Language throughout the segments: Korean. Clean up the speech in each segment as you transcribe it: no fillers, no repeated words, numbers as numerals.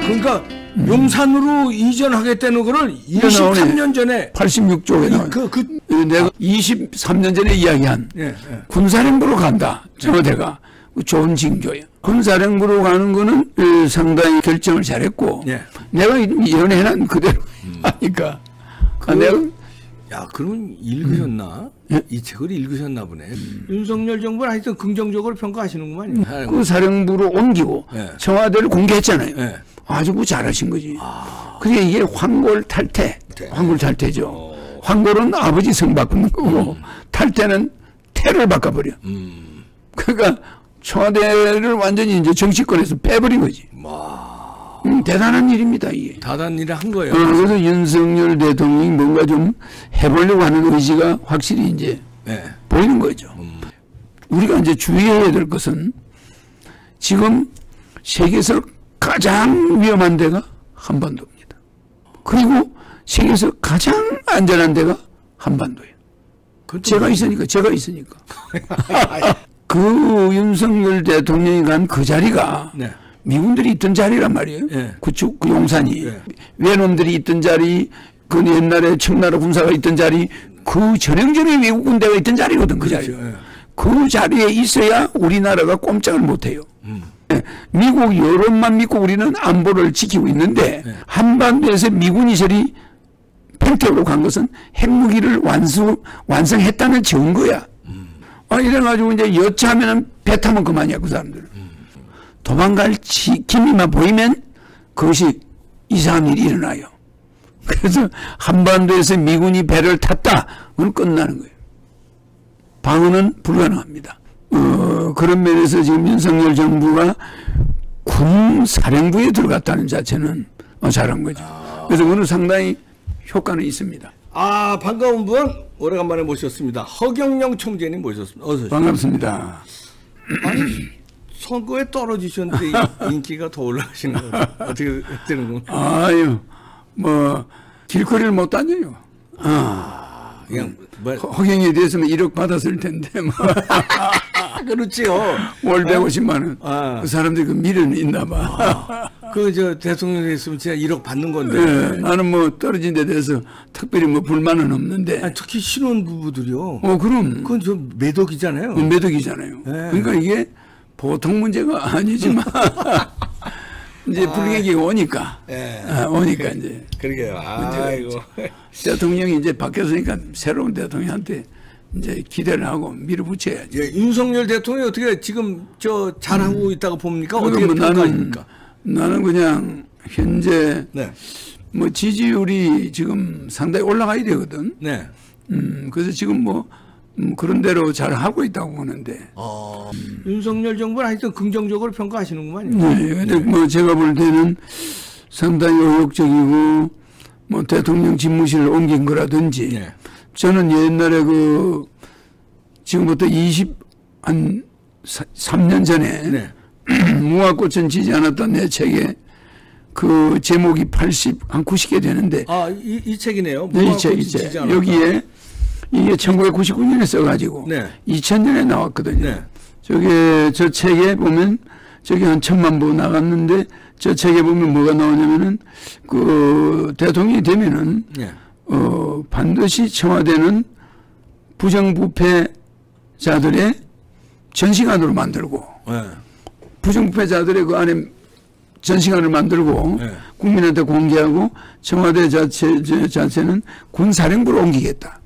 그러니까 용산으로 이전하겠다는 거를 23년 전에 86쪽에 나와요. 내가 23년 전에 이야기한 군사령부로 간다. 청와대가 좋은 징조예요. 군사령부로 가는 거는 상당히 결정을 잘했고 내가 이런 해는 그대로 하니까 내가 야, 그러면 읽으셨나? 이 책을 읽으셨나 보네. 윤석열 정부는 하여튼 긍정적으로 평가하시는구만. 그 사령부로 옮기고 청와대를 공개했잖아요. 아주 뭐 잘하신 거지. 그게 이게 황골 탈퇴. 황골 탈퇴죠. 황골은 아버지 성 바꾸는 거고 탈퇴는 태를 바꿔버려. 그러니까 청와대를 완전히 이제 정치권에서 빼버린 거지. 대단한 일입니다, 이게. 대단한 일을 한 거예요. 그래서 윤석열 대통령이 뭔가 좀 해보려고 하는 의지가 확실히 이제 보이는 거죠. 우리가 이제 주의해야 될 것은 지금 세계에서 가장 위험한 데가 한반도입니다. 그리고 세계에서 가장 안전한 데가 한반도예요. 제가 있으니까. 그 윤석열 대통령이 간 그 자리가 미군들이 있던 자리란 말이에요. 그 용산이. 외놈들이 있던 자리, 그 옛날에 청나라 군사가 있던 자리, 그 전형적인 외국 군대가 있던 자리거든, 그 자리. 그 자리에 있어야 우리나라가 꼼짝을 못해요. 미국 여론만 믿고 우리는 안보를 지키고 있는데 한반도에서 미군이 저리 팽태우로 간 것은 핵무기를 완성했다는 증거야. 이래가지고 이제 여차하면 배 타면 그만이야, 그 사람들은. 도망갈 기미만 보이면 그것이 이상한 일이 일어나요. 그래서 한반도에서 미군이 배를 탔다, 그건 끝나는 거예요. 방어는 불가능합니다. 그런 면에서 지금 윤석열 정부가 군사령부에 들어갔다는 자체는 잘한 거죠. 그래서 그건 상당히 효과는 있습니다. 반가운 분 오래간만에 모셨습니다. 허경영 총재님 모셨습니다. 어서 오십시오. 반갑습니다. 선거에 떨어지셨는데 인기가 더 올라가시는 거 어떻게 되는 건가요? 아유, 길거리를 못 다녀요. 그냥 허경영에 대해서는 1억 받았을 텐데 그렇지요. 월 150만 원. 그 사람들이 그 미련이 있나 봐. 대통령이 있으면 진짜 1억 받는 건데. 나는 떨어진 데 대해서 특별히 불만은 없는데. 특히 신혼부부들이요. 그럼. 그건 좀 매덕이잖아요. 매덕이잖아요. 그러니까 이게 보통 문제가 아니지만 이제 불경기가 오니까. 오니까 이제. 그러게요. 아이고. 대통령이 이제 바뀌었으니까 새로운 대통령한테 이제 기대를 하고 밀어붙여야지. 윤석열 대통령이 어떻게 지금 잘하고 있다고 봅니까? 어떻게 평가합니까? 나는 그냥 현재 지지율이 지금 상당히 올라가야 되거든. 그래서 지금 그런 대로 잘 하고 있다고 보는데. 윤석열 정부는 하여튼 긍정적으로 평가하시는구만요. 근데 제가 볼 때는 상당히 의욕적이고 대통령 집무실을 옮긴 거라든지. 저는 옛날에 지금부터 3년 전에 무화꽃은 지지 않았던 내 책에 그 제목이 한 90개 되는데. 이 책이네요. 이 책. 여기에 이게 1999년에 써가지고 2000년에 나왔거든요. 저 책에 보면 저기 한 1000만 부 나갔는데 저 책에 보면 뭐가 나오냐면은 그 대통령이 되면은 반드시 청와대는 부정부패자들의 전시관으로 만들고 부정부패자들의 그 안에 전시관을 만들고 국민한테 공개하고 청와대 자체는 군사령부로 옮기겠다.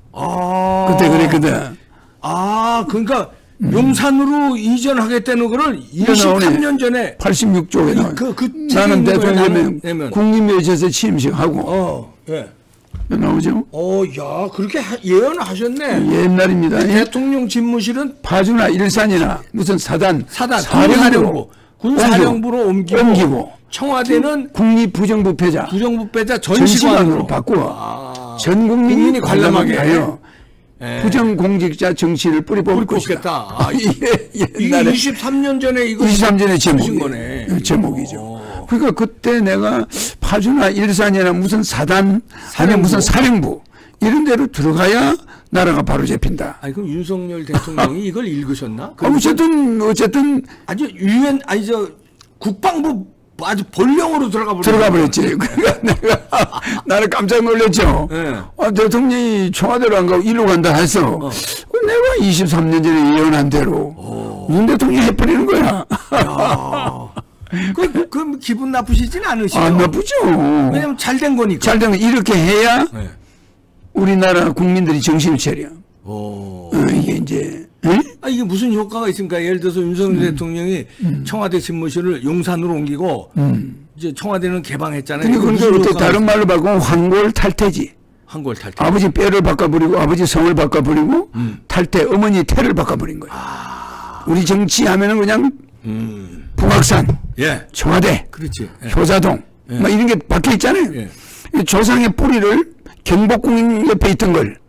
그때 그랬거든. 그러니까 용산으로 이전하겠다는 거를 23년 전에 86쪽에 나와요. 나는 대통령 국립묘지에서 취임식하고 나오죠. 야, 그렇게 예언하셨네. 옛날입니다. 대통령 집무실은 파주나 일산이나 무슨 사단 군사령부로 옮기고 청와대는 국립부정부패자 전시관으로 바꾸어 전 국민이 관람하게 해요. 부정공직자 정치를 뿌리 뽑을 것이다. 이게 23년 전에 23년에 제목이죠. 그러니까 그때 내가 파주나 일산이나 무슨 사단 아니면 무슨 사령부 이런 데로 들어가야 나라가 바로 잡힌다. 그럼 윤석열 대통령이 이걸 읽으셨나? 어쨌든 국방부 아주 본령으로 들어가 버렸지. 그러니까 나는 깜짝 놀랐죠. 네. 대통령이 청와대로 안 가고 일로 간다 해서 내가 23년 전에 예언한 대로 윤 대통령이 해버리는 거야. 그 기분 나쁘시진 않으시죠? 안 나쁘죠. 왜냐면 잘 된 거니까. 잘 된 거 이렇게 해야 네. 우리나라 국민들이 정신을 차려. 이게 이제 이게 무슨 효과가 있습니까? 예를 들어서 윤석열 대통령이 청와대 집무실을 용산으로 옮기고 이제 청와대는 개방했잖아요. 그런데 어떻게 다른 말로 바꾸면 황골 탈퇴지. 황골 탈퇴. 아버지 뼈를 바꿔버리고 아버지 성을 바꿔버리고 탈퇴 어머니 태를 바꿔버린 거예요. 우리 정치하면은 그냥 북악산, 예. 청와대, 그렇지. 예. 효자동, 예. 막 이런 게 박혀 있잖아요. 예. 조상의 뿌리를 경복궁 옆에 있던 걸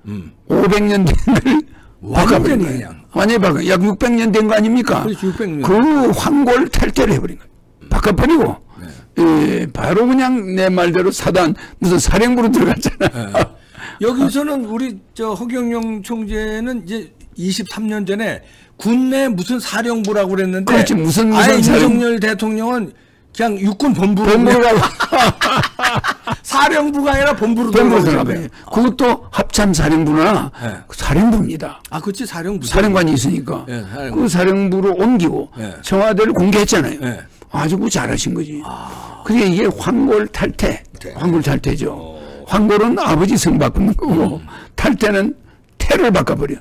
500년 된 걸 바꿔버린 거예요. 완전히 바꿔. 약 600년 된 거 아닙니까? 그렇지, 600년. 그 황골 탈퇴를 해버린 거예요. 바꿔버리고 예, 바로 그냥 내 말대로 사단 무슨 사령부로 들어갔잖아요. 예. 여기서는 우리 허경영 총재는 이제 23년 전에 군내 무슨 사령부라고 그랬는데 그렇지 무슨 윤석열 대통령은 그냥 육군 본부로 사령부가 아니라 본부로 들어가요. 그것도 합참 사령부나 네. 사령부입니다. 그렇지 사령부. 사령관이 있으니까 네, 사령부. 그 사령부로 옮기고 네. 청와대를 공개했잖아요. 네. 아주 잘하신 거지. 그게 이게 황골 탈퇴, 네. 황골 탈퇴죠. 황골은 아버지 성 바꾸는 거고 탈퇴는 태를 바꿔버려.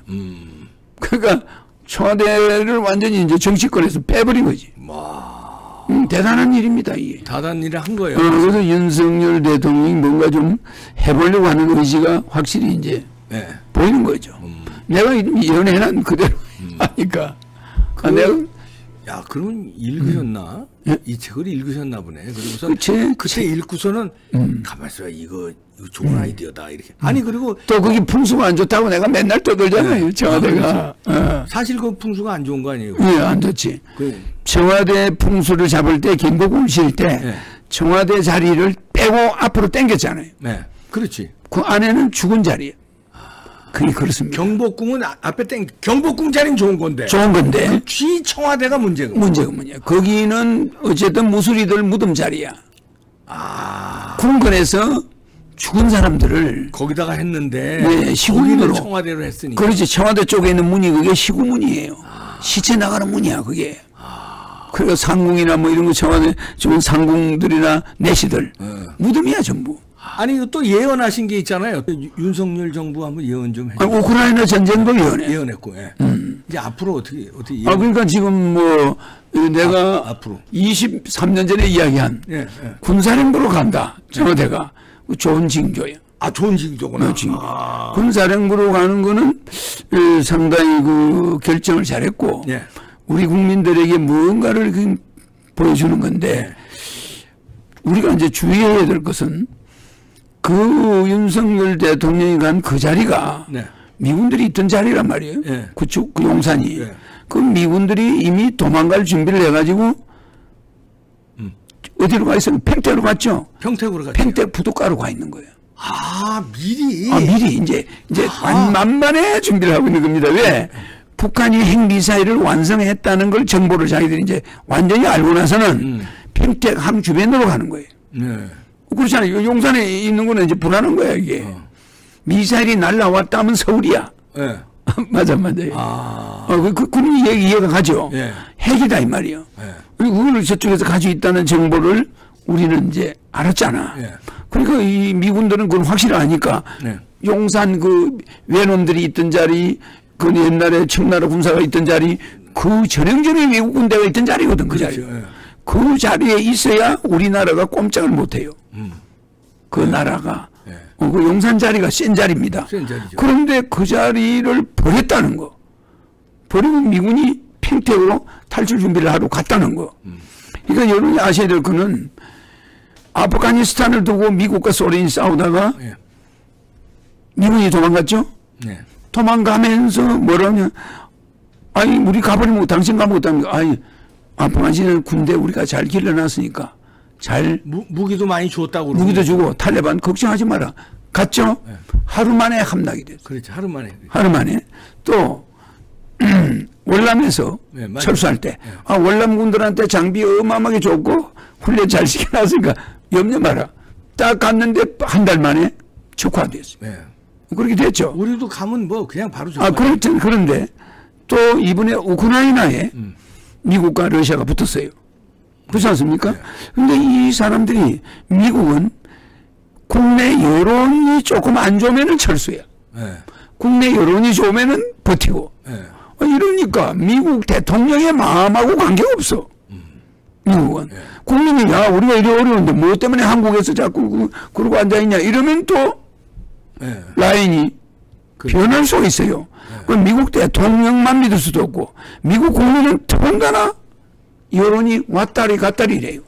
그러니까 청와대를 완전히 이제 정치권에서 빼버린 거지. 대단한 일입니다, 이게. 대단한 일을 한 거예요. 그래서 윤석열 대통령이 뭔가 좀 해보려고 하는 의지가 확실히 이제 네. 보이는 거죠. 내가 연애는 그대로 하니까. 내가 야, 그러면 읽으셨나? 이 책을 읽으셨나 보네. 그리고서 그때 읽고서는 가만 있어, 이거 좋은 아이디어다 이렇게. 아니 그리고 또 거기 풍수가 안 좋다고 내가 맨날 떠들잖아요. 네. 청와대가. 사실 그 풍수가 안 좋은 거 아니에요? 네, 안 좋지. 청와대 풍수를 잡을 때 경복궁 실 때 네. 청와대 자리를 빼고 앞으로 당겼잖아요. 네, 그렇지. 그 안에는 죽은 자리예요. 그게 그렇습니다. 경복궁은 앞에 경복궁 자리는 좋은 건데. 좋은 건데. 그 뒤 청와대가 문제가. 문제가 뭐냐. 거기는 어쨌든 무술이들 무덤 자리야. 궁궐에서 죽은 사람들을 거기다가 했는데. 네, 시구문으로. 청와대로 했으니까. 그렇지. 청와대 쪽에 있는 문이 그게 시구문이에요. 시체 나가는 문이야, 그게. 그리고 상궁이나 뭐 이런 거 청와대 죽은 상궁들이나 내시들. 무덤이야, 전부. 아니 또 예언하신 게 있잖아요. 윤석열 정부 한번 예언 좀 해주세요. 우크라이나 전쟁도 예언했고, 예. 이제 앞으로 어떻게 그러니까 지금 뭐 내가 앞으로 23년 전에 이야기한 군사령부로 간다. 청와대가 좋은 징조예요. 좋은 징조구나. 군사령부로 가는 거는 상당히 그 결정을 잘했고 우리 국민들에게 무언가를 보여주는 건데 우리가 이제 주의해야 될 것은 그 윤석열 대통령이 간 그 자리가 미군들이 있던 자리란 말이에요. 그쪽 그 용산이. 그 미군들이 이미 도망갈 준비를 해가지고 어디로 가 있어요? 평택으로 갔죠. 평택으로 갔죠. 평택 부둣가로 가 있는 거예요. 미리. 미리 이제 만반의 준비를 하고 있는 겁니다. 왜? 북한이 핵미사일을 완성했다는 걸 정보를 자기들이 이제 완전히 알고 나서는 평택 항 주변으로 가는 거예요. 그렇잖아요. 용산에 있는 거는 이제 불안한 거야, 이게. 미사일이 날라왔다면 서울이야. 맞아요. 그런 이해가 가죠. 핵이다, 이 말이요. 그리고 그걸 저쪽에서 가지고 있다는 정보를 우리는 이제 알았잖아. 그러니까 이 미군들은 그걸 확실히 아니까 용산 그 외놈들이 있던 자리, 그 옛날에 청나라 군사가 있던 자리, 그 전형적인 외국 군대가 있던 자리거든, 그 자리. 그 자리에 있어야 우리나라가 꼼짝을 못해요. 그 나라가. 그 용산 자리가 센 자리입니다. 센 자리죠. 그런데 그 자리를 버렸다는 거. 버리고 미군이 평택으로 탈출 준비를 하러 갔다는 거. 그러니까 여러분이 아셔야 될 거는 아프가니스탄을 두고 미국과 소련이 싸우다가 미군이 도망갔죠? 도망가면서 뭐라냐. 아니, 우리 가버리면 당신 가면 어떡합니까? 아니, 아프가니스탄 군대 우리가 잘 길러놨으니까 잘. 무기도 많이 줬다고. 무기도 주고 탈레반 걱정하지 마라. 갔죠? 하루 만에 함락이 됐어요. 그렇죠. 하루 만에. 하루 만에. 또, 월남에서 철수할 때 월남군들한테 장비 어마어마하게 줬고 훈련 잘 시켜놨으니까 염려 마라. 딱 갔는데 한 달 만에 적화됐어요. 그렇게 됐죠. 우리도 가면 뭐 그냥 바로 그런데 또 이번에 우크라이나에 미국과 러시아가 붙었어요. 그렇지 않습니까? 근데 이 사람들이 미국은 국내 여론이 조금 안 좋으면은 철수야. 국내 여론이 좋으면은 버티고. 이러니까 미국 대통령의 마음하고 관계없어. 미국은. 국민이 야 우리가 이래 어려운데 뭐 때문에 한국에서 자꾸 그러고 앉아있냐 이러면 또 라인이 변할 수가 있어요. 그럼 미국 대통령만 믿을 수도 없고 미국 국민은 더군다나 여론이 왔다리 갔다리 이래요.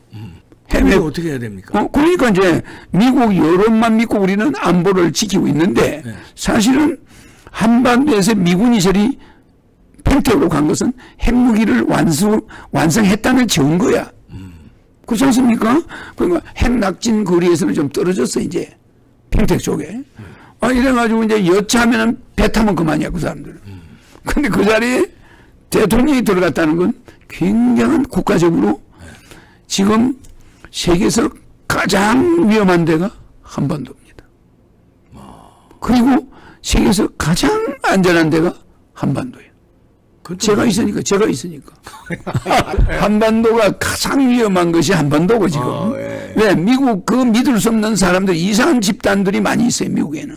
해외 어떻게 해야 됩니까? 그러니까 이제 미국 여론만 믿고 우리는 안보를 지키고 있는데 사실은 한반도에서 미군이 저리 평택으로 간 것은 핵무기를 완성했다는 증거야. 그렇지 않습니까? 그러니까 핵낙진 거리에서는 좀 떨어졌어 이제 평택 쪽에. 이래가지고 이제 여차하면은 배 타면 그만이야 그 사람들은. 근데 그 자리에 대통령이 들어갔다는 건 굉장한 국가적으로 지금 세계에서 가장 위험한 데가 한반도입니다. 그리고 세계에서 가장 안전한 데가 한반도예요. 제가 있으니까. 한반도가 가장 위험한 것이 한반도고 지금. 왜? 미국 그 믿을 수 없는 사람들, 이상한 집단들이 많이 있어요, 미국에는.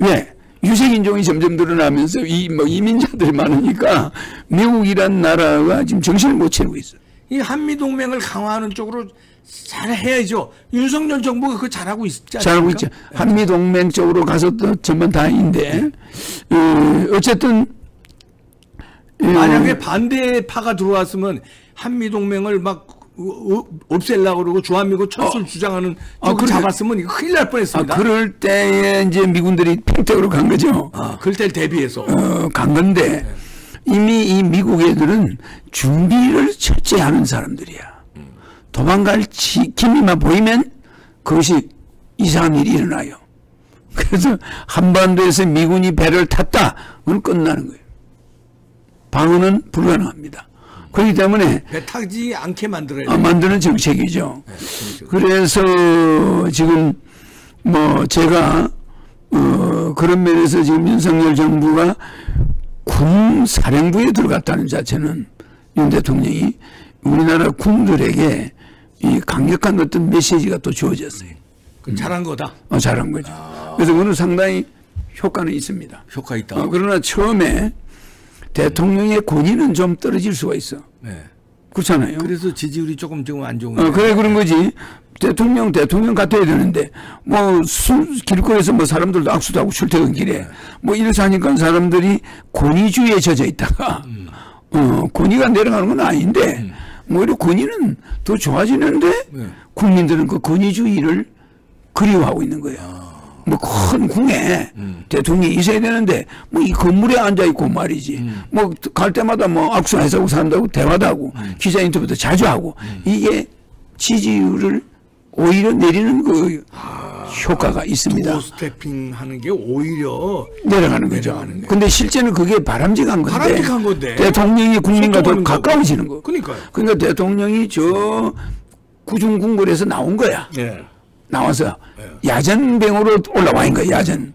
왜? 유색인종이 점점 늘어나면서 이민자들이 많으니까 미국이란 나라가 지금 정신을 못 차리고 있어요. 이 한미동맹을 강화하는 쪽으로 잘 해야죠. 윤석열 정부가 그거 잘하고 있지 않습니까? 잘하고 있죠. 한미동맹 쪽으로 가서도 전반 다행인데, 어쨌든 만약에 반대파가 들어왔으면 한미동맹을 막 없앨려고 그러고 주한미군 철수를 주장하는 쪽을 잡았으면 이거 큰일 날 뻔했습니다. 그럴 때에 이제 미군들이 평택으로 간 거죠. 그럴 때 대비해서. 간 건데 이미 이 미국 애들은 준비를 철저히 하는 사람들이야. 도망갈 기미만 보이면 그것이 이상한 일이 일어나요. 그래서 한반도에서 미군이 배를 탔다. 그건 끝나는 거예요. 방어는 불가능합니다. 그렇기 때문에 배 타지 않게 만들어야 돼요. 만드는 정책이죠. 그래서 지금 뭐 제가 그런 면에서 지금 윤석열 정부가 군 사령부에 들어갔다는 자체는 윤 대통령이 우리나라 군들에게 이 강력한 어떤 메시지가 또 주어졌어요. 잘한 거다. 잘한 거죠. 그래서 그는 상당히 효과는 있습니다. 효과 있다. 그러나 처음에 대통령의 권위는 좀 떨어질 수가 있어. 그렇잖아요. 그래서 지지율이 조금 안 좋은. 그래 그런 거지. 대통령 같아야 되는데 뭐 길거리에서 뭐 사람들도 악수도 하고 출퇴근길에 뭐 이래서 하니까 사람들이 권위주의에 젖어 있다가 권위가 내려가는 건 아닌데 뭐 이런 권위는 더 좋아지는데 국민들은 그 권위주의를 그리워하고 있는 거예요. 뭐 큰 궁에 대통령이 있어야 되는데 뭐 이 건물에 앉아 있고 말이지. 뭐 갈 때마다 뭐 악수해서 산다고 대화도 하고 기자 인터뷰도 자주 하고 이게 지지율을 오히려 내리는 그 효과가 있습니다. 도어 스태핑 하는 게 오히려 내려가는 거죠. 근데 실제는 그게 바람직한 건데. 대통령이 국민과 더 가까워지는 거. 그러니까 대통령이 저 구중궁궐에서 나온 거야. 나와서 야전병으로 올라와 있는 거야. 야전.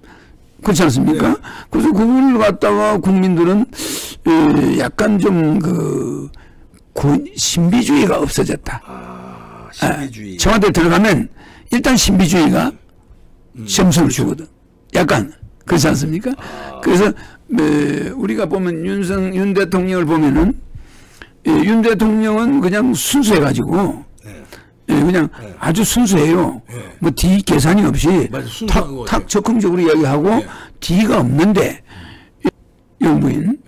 그렇지 않습니까? 그래서 그걸 갖다가 국민들은 약간 좀 신비주의가 없어졌다. 신비주의. 청와대 들어가면 일단 신비주의가 점수를 주거든. 약간. 그렇지 않습니까? 그래서 우리가 보면 윤 대통령을 보면은 윤 대통령은 그냥 순수해가지고 그냥 아주 순수해요. 뭐 D 계산이 없이 탁 적극적으로 이야기하고 D가 없는데 영부인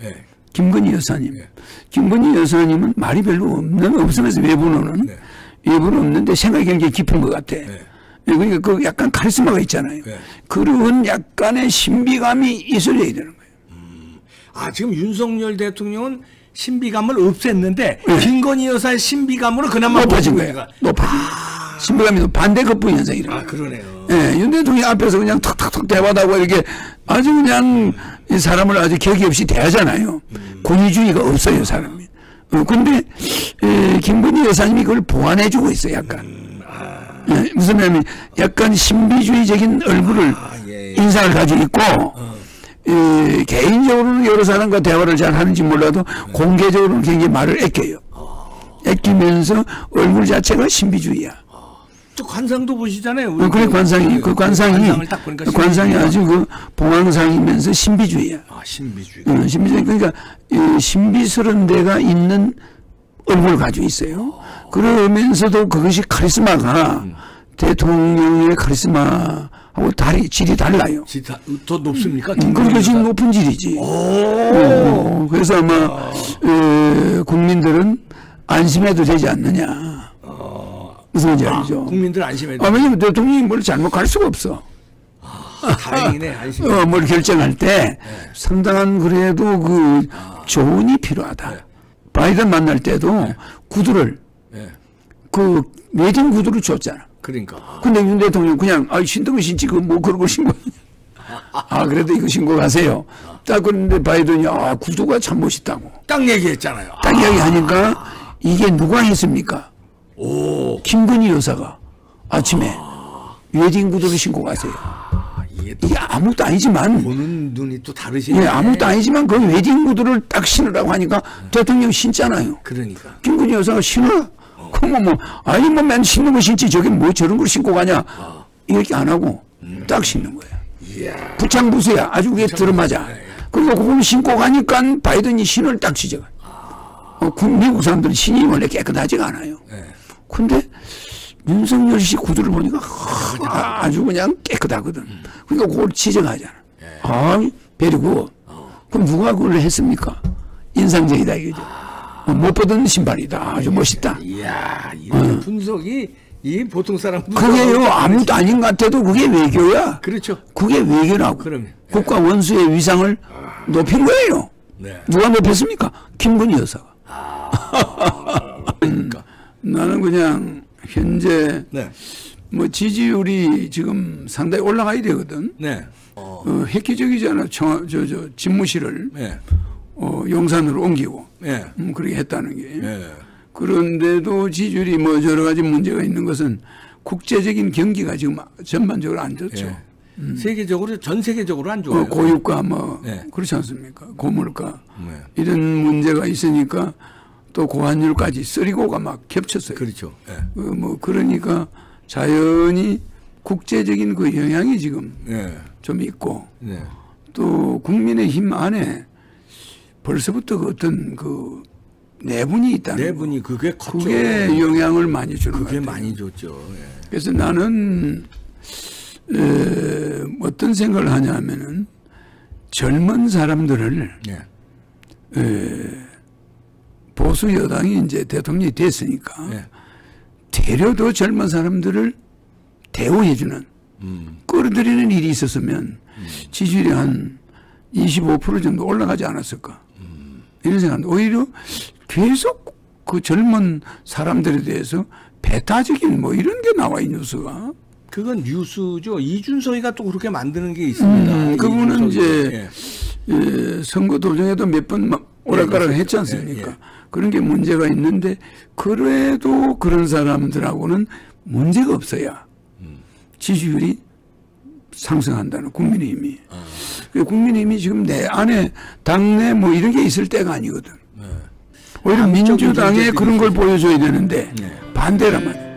김건희 여사님. 김건희 여사님은 말이 별로 없으면서 외부로는 없는데 생각이 굉장히 깊은 것 같아. 그러니까 그 약간 카리스마가 있잖아요. 그런 약간의 신비감이 있어야 되는 거예요. 지금 윤석열 대통령은 신비감을 없앴는데 김건희 여사의 신비감으로 그나마 높아진 거예요. 높아진 신비감이 반대 급부 현상이라. 아, 그러네요. 예, 윤 대통령이 앞에서 그냥 턱턱턱 대화하고 이렇게 아주 그냥 이 사람을 아주 격이 없이 대하잖아요. 권위주의가 없어요, 사람이. 근데 김건희 여사님이 그걸 보완해주고 있어요, 약간. 예, 무슨 말이냐면 약간 신비주의적인 얼굴을 인상을 가지고 있고 개인적으로는 여러 사람과 대화를 잘 하는지 몰라도 공개적으로는 굉장히 말을 아껴요. 아끼면서 얼굴 자체가 신비주의야. 저 관상도 보시잖아요. 그래 관상이 관상이 아주 그 봉황상이면서 신비주의야. 아, 신비주의. 신비주의. 그러니까 신비스러운 데가 있는 얼굴을 가지고 있어요. 그러면서도 그것이 카리스마가 대통령의 카리스마하고 질이 달라요. 더 높습니까? 그것이 높은 질이지. 그래서 아마 국민들은 안심해도 되지 않느냐. 무슨 말인지 알죠? 국민들 안심해도. 왜냐면 대통령이 뭘 잘못할 수가 없어. 다행이네, 안심. 뭘 결정할 때 상당한 그래도 그 조언이 필요하다. 바이든 만날 때도 구두를 그 웨딩 구두를 줬잖아. 그러니까. 근데 윤 대통령 그냥 신던 거 신지 뭐 그런 거 신고. 그래도 이거 신고 가세요. 딱 그런데 바이든이 구두가 참 멋있다고. 딱 얘기했잖아요. 딱 이야기하니까 이게 누가 했습니까? 김건희 여사가 아침에 웨딩 구두를 신고 가세요. 이게 아무것도 아니지만 보는 눈이 또 다르시네. 아무것도 아니지만 그 웨딩 구두를 딱 신으라고 하니까 대통령 신잖아요. 그러니까. 김건희 여사가 신어. 그러면 뭐 맨 신는 거 신지 저게 뭐 저런 걸 신고 가냐. 이렇게 안 하고 딱 신는 거야. 부창부수야. 아주 그게 들어맞아. 그리고 그걸 신고 가니까 바이든이 신을 딱 지져가. 미국 사람들은 신이 원래 깨끗하지가 않아요. 근데 윤석열 씨 구두를 보니까 아주 그냥 깨끗하거든. 그러니까 그걸 지적하잖아. 베리고. 그럼 누가 그걸 했습니까? 인상적이다 이거죠. 못 보던 신발이다. 아주 멋있다. 이야, 이런 분석이 이 보통 사람 그게요. 아무것도 아닌 것 같아도 그게 외교야. 그렇죠. 그게 외교라고. 그럼요. 국가 원수의 위상을 높인 거예요. 누가 높였습니까? 김건희 여사가. 그러니까 나는 그냥 현재 뭐 지지율이 지금 상당히 올라가야 되거든. 획기적이잖아. 집무실을 용산으로 옮기고 그렇게 했다는 게. 그런데도 지지율이 뭐 여러 가지 문제가 있는 것은 국제적인 경기가 지금 전반적으로 안 좋죠. 세계적으로 전 세계적으로 안 좋아요. 고유가 그렇지 않습니까? 고물가 이런 문제가 있으니까 또 고환율까지 쓰리고가 막 겹쳤어요. 그렇죠. 뭐 그러니까 자연히 국제적인 그 영향이 지금 좀 있고 또 국민의힘 안에 벌써부터 그 어떤 그 내분이 있다는 내분이 그게 컸죠. 그게 영향을 많이 주는 것 그게 같아요. 많이 줬죠. 그래서 나는 어떤 생각을 하냐면은 젊은 사람들을 보수 여당이 이제 대통령이 됐으니까 되려도 젊은 사람들을 대우해주는 끌어들이는 일이 있었으면 지지율이 한 25% 정도 올라가지 않았을까 이런 생각합니다. 오히려 계속 그 젊은 사람들에 대해서 배타적인 뭐 이런 게 나와 이 뉴스가. 그건 뉴스죠. 이준석이가 또 그렇게 만드는 게 있습니다. 그분은 이제 선거 도중에도 몇 번 오락가락 했지 않습니까? 그런 게 문제가 있는데 그래도 그런 사람들하고는 문제가 없어야 지지율이 상승한다는 국민의힘이. 국민의힘이 지금 내 안에 당내 뭐 이런 게 있을 때가 아니거든. 오히려 민주당에 그런 걸 보여줘야 되는데 반대란 말이야.